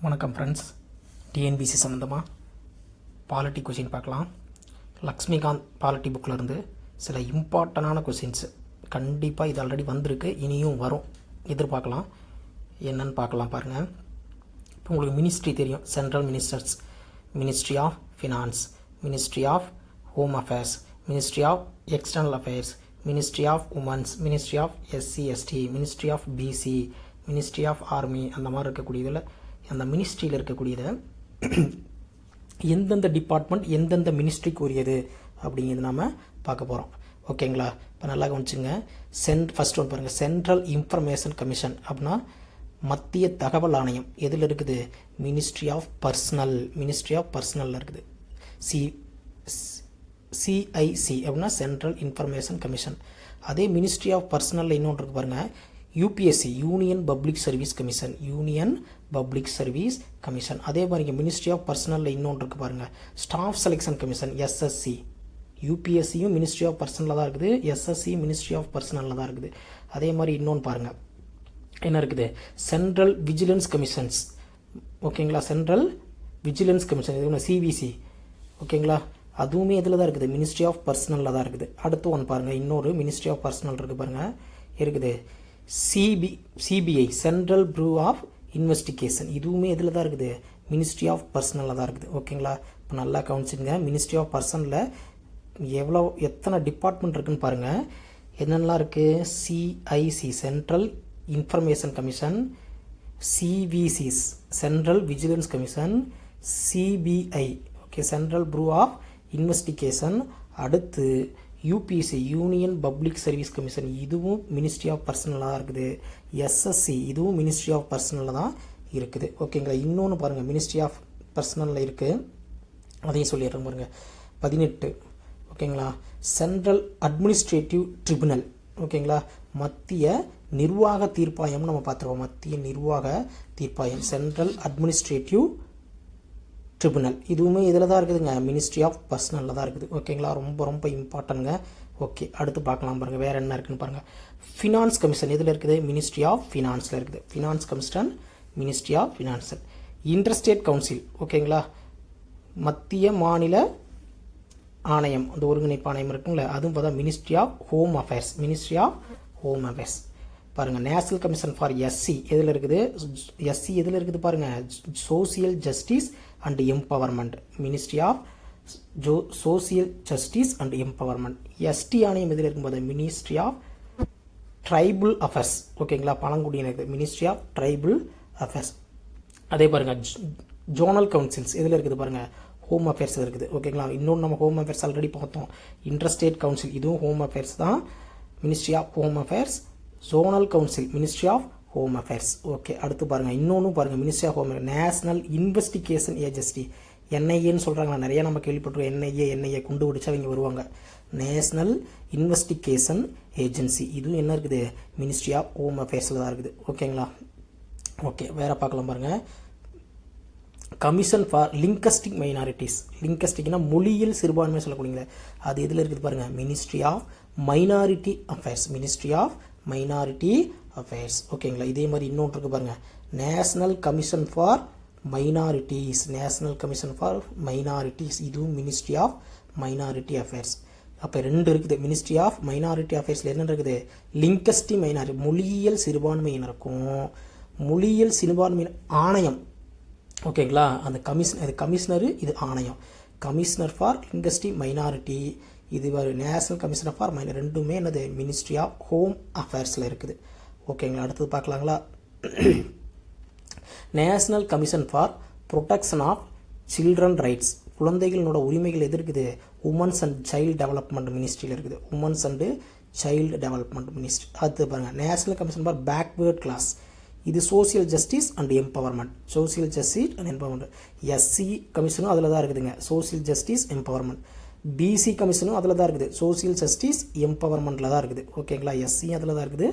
வணக்கம் friends. TNPSC சம்மந்தமாக polity question பார்க்கலாம். லக்ஷ்மிகாந்த் பாலிட்டி புக்கில் இருந்து சில இம்பார்ட்டண்டான கொஷின்ஸு கண்டிப்பாக இது ஆல்ரெடி வந்திருக்கு, இனியும் வரும், எதிர்பார்க்கலாம். என்னன்னு பார்க்கலாம் பாருங்கள். இப்போ உங்களுக்கு மினிஸ்ட்ரி தெரியும், central ministers, ministry of finance, ministry of home affairs, ministry of external affairs, ministry of women's, ministry of SC ST, ministry of BC, ministry of army, அந்த மாதிரி இருக்கக்கூடியதில் அந்த மினிஸ்ட்ரியில் இருக்கக்கூடியதை எந்தெந்த டிபார்ட்மெண்ட் எந்தெந்த மினிஸ்ட்ரிக்கு உரியது அப்படிங்கிறது நாம் பார்க்க போகிறோம். ஓகேங்களா? இப்போ நல்லா கவனிச்சுங்க. ஃபர்ஸ்ட் ஒன்று பாருங்கள், சென்ட்ரல் இன்ஃபர்மேஷன் கமிஷன் அப்படின்னா மத்திய தகவல் ஆணையம் எதில் இருக்குது? Ministry of personnel, ministry of பர்சனலில் இருக்குது. சிஐசி அப்படின்னா சென்ட்ரல் இன்ஃபர்மேஷன் கமிஷன். அதே மினிஸ்ட்ரி ஆஃப் பர்சனலில் இன்னொன்று இருக்கு பாருங்கள், UPSC, union public service commission, union public service commission. அதே மாதிரி மினிஸ்ட்ரி ஆஃப் பர்சனலில் இன்னொன்று இருக்கு பாருங்கள், ஸ்டாஃப் செலெக்ஷன் கமிஷன், எஸ்எஸ்சி. யூபிஎஸ்சியும் மினிஸ்ட்ரி ஆஃப் பர்சனலில் தான் இருக்குது, எஸ்எஸ்சி மினிஸ்ட்ரி ஆஃப் பர்சனலில் தான் இருக்குது. அதே மாதிரி இன்னொன்று பாருங்கள், என்ன இருக்குது? Central vigilance commissions. ஓகேங்களா? சென்ட்ரல் விஜிலன்ஸ் கமிஷன், இது சிவிசி. ஓகேங்களா? அதுவுமே இதில் தான் இருக்குது, மினிஸ்ட்ரி ஆஃப் பர்சனலில் தான் இருக்குது. அடுத்து ஒன்று பாருங்கள், இன்னொரு மினிஸ்ட்ரி ஆஃப் பர்சனல் இருக்குது பாருங்கள், இருக்குது CBI, central bureau of investigation. இதுவுமே இதில் தான் இருக்குது, மினிஸ்ட்ரி ஆஃப் பர்சனலில் தான் இருக்குது. ஓகேங்களா? இப்போ நல்லா கவனிச்சுங்க, மினிஸ்ட்ரி ஆஃப் பர்சனில் எத்தனை டிபார்ட்மெண்ட் இருக்குன்னு பாருங்கள். என்னென்னலாம் இருக்குது? CIC, central information commission, CVC, central vigilance commission, CBI, okay, central bureau of investigation. அடுத்து UPSC, union public service commission, இதுவும் மினிஸ்ட்ரி ஆஃப் பர்சனலாக தான் இருக்குது. எஸ்எஸ்சி, இதுவும் மினிஸ்ட்ரி ஆஃப் பர்சனலில் தான் இருக்குது. ஓகேங்களா? இன்னொன்று பாருங்கள், மினிஸ்ட்ரி ஆஃப் பர்சனலில் இருக்குது, அதையும் சொல்லிடுறேன் பாருங்கள். 18, ஓகேங்களா, சென்ட்ரல் அட்மினிஸ்ட்ரேட்டிவ் ட்ரிபுனல். ஓகேங்களா? மத்திய நிர்வாக தீர்ப்பாயம் நம்ம பார்த்துருவோம், மத்திய நிர்வாக தீர்ப்பாயம், சென்ட்ரல் அட்மினிஸ்ட்ரேட்டிவ் ட்ரிபுனல். இதுவுமே இதில் தான் இருக்குதுங்க, மினிஸ்ட்ரி ஆஃப் பர்சனலில் தான் இருக்குது. ஓகேங்களா? ரொம்ப ரொம்ப இம்பார்ட்டன்ங்க. ஓகே, அடுத்து பார்க்கலாம் பாருங்கள், வேறு என்ன இருக்குன்னு பாருங்கள். ஃபினான்ஸ் கமிஷன் எதில் இருக்குது? மினிஸ்ட்ரி ஆஃப் ஃபினான்ஸில் இருக்குது. Finance commission, ministry of finance. Interstate council, ஓகேங்களா, மத்திய மாநில ஆணையம், அந்த ஒருங்கிணைப்பு ஆணையம் இருக்குங்களா, அதுவும் பார்த்தா ministry of home affairs, ministry of home affairs. பாருங்கள், நேஷனல் கமிஷன் ஃபார் எஸ்சி எதில் இருக்குது? எஸ்சி எதில் இருக்குது பாருங்கள், social justice and empowerment, ministry of social justice and empowerment. ST ஆணையம் எதில் இருக்கும்போது மினிஸ்ட்ரி ஆஃப் ட்ரைபல் அஃபேர்ஸ். ஓகேங்களா? பழங்குடியினர், மினிஸ்ட்ரி ஆஃப் ட்ரைபல் அஃபேர்ஸ். அதே பாருங்கள், ஜோனல் கவுன்சில்ஸ் எதில் இருக்குது பாருங்கள், ஹோம் அஃபேர்ஸ் இருக்குது. ஓகேங்களா? இன்னொன்று நம்ம ஹோம் அஃபேர்ஸ் ஆல்ரெடி பார்த்தோம், இன்டர்ஸ்டேட் கவுன்சில், இதுவும் ஹோம் அஃபேர்ஸ் தான், ministry of home affairs. Zonal council, ministry of home affairs. Okay, அடுத்து பாருங்கள், இன்னொன்று பாருங்கள், ministry of home affairs, national investigation agency, என்ஐஏன்னு சொல்கிறாங்களா, நிறையா நம்ம கேள்விப்பட்டிருக்கோம், என்ஐஏ குண்டு பிடிச்சா அவங்க வருவாங்க. நேஷனல் இன்வெஸ்டிகேஷன் ஏஜென்சி, இதுவும் என்ன இருக்குது? மினிஸ்ட்ரி ஆஃப் ஹோம் அஃபேர்ஸில் தான் இருக்குது. ஓகேங்களா? ஓகே, வேறு பார்க்கலாம் பாருங்கள். கமிஷன் ஃபார் லிங்கஸ்டிக் மைனாரிட்டிஸ், லிங்கஸ்டிக்னா மொழியியல் சிறுபான்மை சொல்லக்கூடியங்களே, அது எதில் இருக்குது பாருங்கள், ministry of minority affairs, ministry of minority affairs. ஓகேங்களா? இதே மாதிரி இன்னொன்று இருக்குது பாருங்கள், national commission for minorities, national commission for minorities, இதுவும் மினிஸ்ட்ரி ஆஃப் மைனாரிட்டி அஃபேர்ஸ். அப்போ ரெண்டு இருக்குது, மினிஸ்ட்ரி ஆஃப் மைனாரிட்டி அஃபேர்ஸில் என்ன இருக்குது? லிங்கஸ்டி மைனாரிட்டி, மொழியியல் சிறுபான்மையினருக்கும் மொழியியல் சிறுபான்மையினர் ஆணையம். ஓகேங்களா? அந்த கமிஷனரு, இது ஆணையம், கமிஷனர் ஃபார் லிங்கஸ்டி மைனாரிட்டி, இது நேஷனல் கமிஷனர் ஃபார் மைனாரிட்டி, ரெண்டுமே என்னது? மினிஸ்ட்ரி ஆஃப் ஹோம் அஃபேர்ஸில் இருக்குது. ஓகேங்களா? அடுத்தது பார்க்கலாங்களா? National commission for protection of children rights, குழந்தைகளோட உரிமைகள் எது இருக்குது? உமன்ஸ் அண்ட் சைல்டு டெவலப்மெண்ட் மினிஸ்ட்ரியில் இருக்குது, women's and child development ministry. அடுத்து பாருங்கள், national commission for backward class, இது social justice and empowerment, social justice and empowerment. SC கமிஷனும் அதில் தான் இருக்குதுங்க, சோசியல் ஜஸ்டிஸ் எம்பவர்மெண்ட். பிசி கமிஷனும் அதில் தான் இருக்குது, சோசியல் ஜஸ்டிஸ் எம்பவர்மெண்ட்டில் தான் இருக்குது. ஓகேங்களா? எஸ்சி அதில் தான் இருக்குது,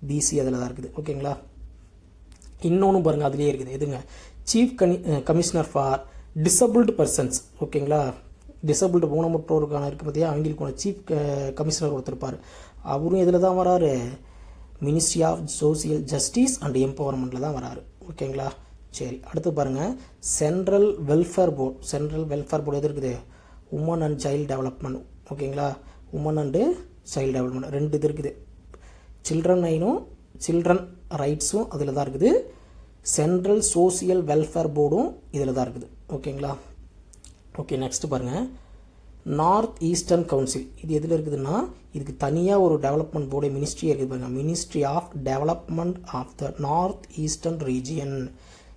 பிசி அதில் தான் இருக்குது. ஓகேங்களா? இன்னொன்று பாருங்கள், அதுலேயே இருக்குது, எதுங்க? Chief commissioner for disabled persons. ஓகேங்களா? டிசபிள்டு ஊனமுற்றோருக்கான இருக்குது பார்த்தியா, அவங்களுக்கு சீஃப் கமிஷனர் ஒருத்தருப்பார், அவரும் இதில் தான் வராரு, ministry of social justice and எம்பவர்மெண்ட்டில் தான் வராரு. ஓகேங்களா? சரி, அடுத்து பாருங்கள் central welfare board. Central welfare board எது இருக்குது? Woman and child development. ஓகேங்களா, உமன் அண்டு சைல்டு டெவலப்மெண்ட் 2 இது இருக்குது. சில்ட்ரன் ரைட்ஸும் அதில் தான் இருக்குது. சென்ட்ரல் சோசியல் வெல்ஃபேர் போர்டும் இதில் தான் இருக்குது. ஓகேங்களா. ஓகே, நெக்ஸ்ட் பாருங்கள் நார்த் ஈஸ்டர்ன் கவுன்சில். இது எதில் இருக்குதுன்னா இதுக்கு தனியாக ஒரு டெவலப்மெண்ட் போர்டு மினிஸ்ட்ரி இருக்குது பாருங்கள். Ministry of development of the north eastern region.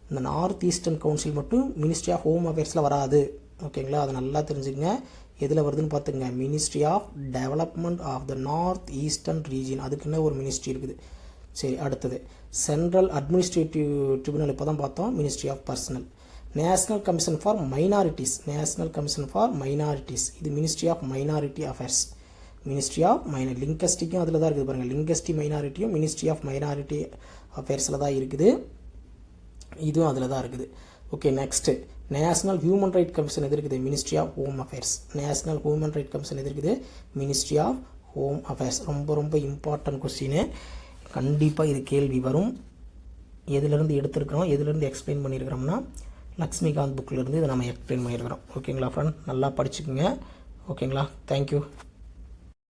இந்த நார்த் ஈஸ்டர்ன் கவுன்சில் மட்டும் மினிஸ்ட்ரி ஆஃப் ஹோம் அஃபேர்ஸில் வராது. ஓகேங்களா, அதை நல்லா தெரிஞ்சுக்கங்க. எதில் வருதுன்னு பார்த்துங்க. Ministry of development of the north eastern region, அதுக்குன்னு ஒரு மினிஸ்ட்ரி இருக்குது. சரி, அடுத்தது சென்ட்ரல் அட்மினிஸ்ட்ரேட்டிவ் ட்ரிபியூனல். இப்போ தான் பார்த்தோம். Ministry of personnel. National commission for minorities. National commission for minorities இது ministry of minority affairs. Ministry of லிங்கஸ்டிக்கும் அதில் தான் இருக்குது பாருங்கள். லிங்கஸ்டி மைனாரிட்டியும் மினிஸ்ட்ரி ஆஃப் மைனாரிட்டி அஃபேர்ஸில் தான் இருக்குது. இதுவும் அதில் தான் இருக்குது. Okay, next national human right commission எது இருக்குது? Ministry of home affairs. National human right commission எது இருக்குது? Ministry of home affairs. ரொம்ப ரொம்ப இம்பார்ட்டன்ட் கொஸ்டின். கண்டிப்பாக இது கேள்வி வரும். எதுலேருந்து எடுத்துருக்கிறோம், எதுலேருந்து எக்ஸ்பிளைன் பண்ணியிருக்கிறோம்னா லக்ஷ்மிகாந்த் புக்கில் இருந்து இதை நம்ம எக்ஸ்பிளைன் பண்ணியிருக்கிறோம். ஓகேங்களா ஃப்ரெண்ட், நல்லா படிச்சுக்குங்க. ஓகேங்களா, தேங்க்யூ.